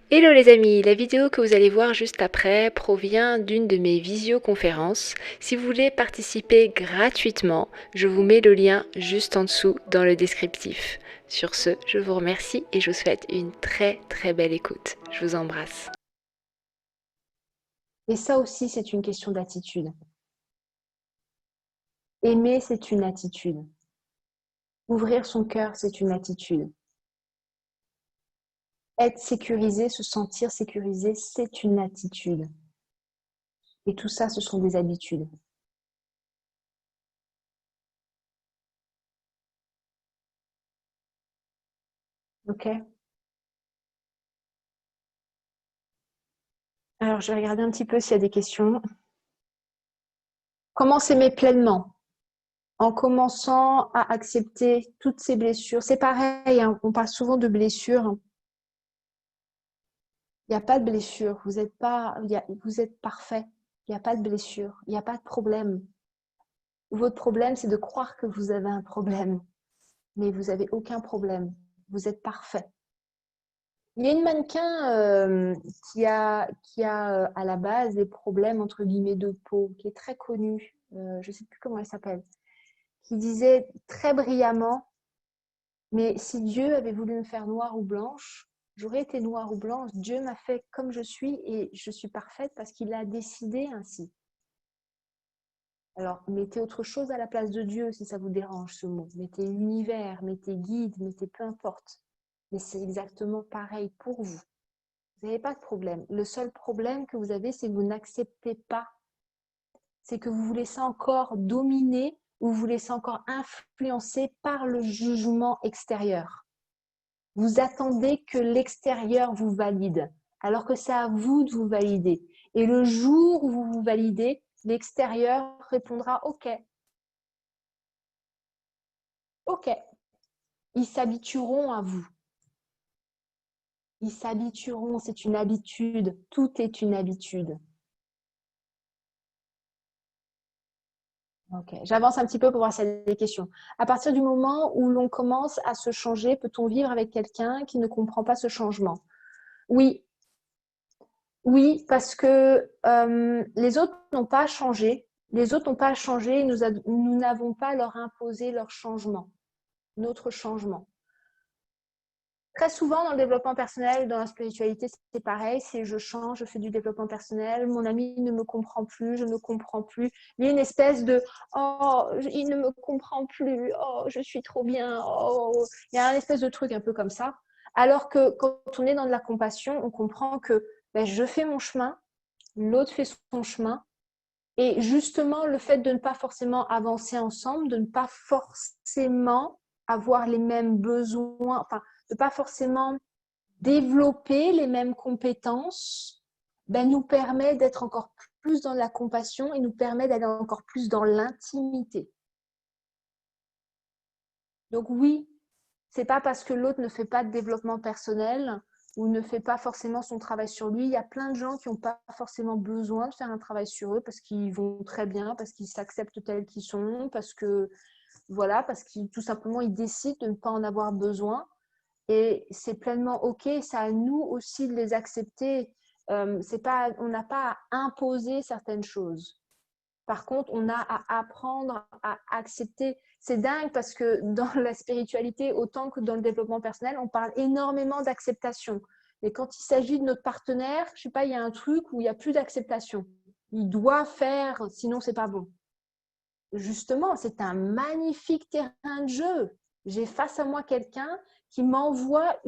Hello les amis, la vidéo que vous allez voir juste après provient d'une de mes visioconférences. Si vous voulez participer gratuitement, je vous mets le lien juste en dessous dans le descriptif. Sur ce, je vous remercie et je vous souhaite une très très belle écoute. Je vous embrasse. Et ça aussi, c'est une question d'attitude. Aimer, c'est une attitude. Ouvrir son cœur, c'est une attitude. Être sécurisé, se sentir sécurisé, c'est une attitude. Et tout ça, ce sont des habitudes. Ok? Alors, je vais regarder un petit peu s'il y a des questions. Comment s'aimer pleinement? En commençant à accepter toutes ces blessures. C'est pareil, hein, on parle souvent de blessures. Il n'y a pas de blessure. Vous êtes parfait. Il n'y a pas de blessure. Il n'y a pas de problème. Votre problème, c'est de croire que vous avez un problème. Mais vous n'avez aucun problème. Vous êtes parfait. Il y a une mannequin qui a à la base des problèmes entre guillemets de peau, qui est très connue. Je ne sais plus comment elle s'appelle. Qui disait très brillamment, mais si Dieu avait voulu me faire noire ou blanche, j'aurais été noire ou blanche. Dieu m'a fait comme je suis et je suis parfaite parce qu'il a décidé ainsi. Alors, mettez autre chose à la place de Dieu si ça vous dérange ce mot. Mettez univers, mettez guide, mettez peu importe. Mais c'est exactement pareil pour vous. Vous n'avez pas de problème. Le seul problème que vous avez, c'est que vous n'acceptez pas. C'est que vous vous laissez encore dominer ou vous laissez encore influencer par le jugement extérieur. Vous attendez que l'extérieur vous valide, alors que c'est à vous de vous valider. Et le jour où vous vous validez, l'extérieur répondra « Ok, ok ». Ils s'habitueront à vous. Ils s'habitueront, c'est une habitude. Tout est une habitude. Ok, j'avance un petit peu pour voir s'il y a des questions. À partir du moment où l'on commence à se changer, peut-on vivre avec quelqu'un qui ne comprend pas ce changement? Oui, oui, parce que les autres n'ont pas changé. Les autres n'ont pas changé. Nous n'avons pas leur imposé leur changement, notre changement. Très souvent, dans le développement personnel, dans la spiritualité, c'est pareil. C'est je change, je fais du développement personnel. Mon ami ne me comprend plus, je ne comprends plus. Il y a une espèce de oh, il ne me comprend plus. Oh, je suis trop bien. Oh, il y a un espèce de truc un peu comme ça. Alors que quand on est dans de la compassion, on comprend que ben, je fais mon chemin, l'autre fait son chemin. Et justement, le fait de ne pas forcément avancer ensemble, de ne pas forcément avoir les mêmes besoins, enfin, de ne pas forcément développer les mêmes compétences, ben, nous permet d'être encore plus dans la compassion et nous permet d'aller encore plus dans l'intimité. Donc oui, c'est pas parce que l'autre ne fait pas de développement personnel ou ne fait pas forcément son travail sur lui. Il y a plein de gens qui n'ont pas forcément besoin de faire un travail sur eux parce qu'ils vont très bien, parce qu'ils s'acceptent tels qu'ils sont, parce que voilà, parce qu'ils tout simplement ils décident de ne pas en avoir besoin. Et c'est pleinement OK, c'est à nous aussi de les accepter. C'est pas, on n'a pas à imposer certaines choses. Par contre, on a à apprendre à accepter. C'est dingue parce que dans la spiritualité, autant que dans le développement personnel, on parle énormément d'acceptation. Mais quand il s'agit de notre partenaire, je sais pas, il y a un truc où il n'y a plus d'acceptation. Il doit faire, sinon c'est pas bon. Justement, c'est un magnifique terrain de jeu. J'ai face à moi quelqu'un qui m'envoie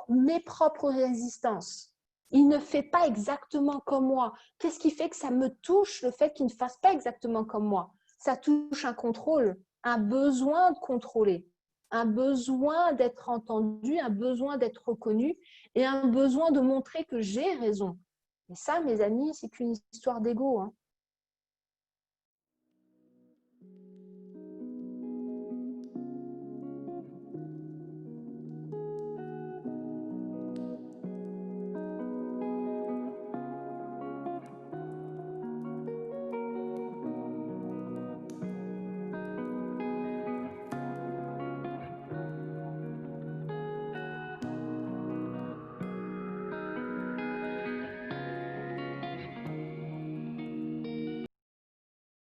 mes propres résistances. Il ne fait pas exactement comme moi. Qu'est-ce qui fait que ça me touche, le fait qu'il ne fasse pas exactement comme moi? Ça touche un contrôle, un besoin de contrôler, un besoin d'être entendu, un besoin d'être reconnu et un besoin de montrer que j'ai raison. Et ça, mes amis, c'est qu'une histoire d'ego. Hein.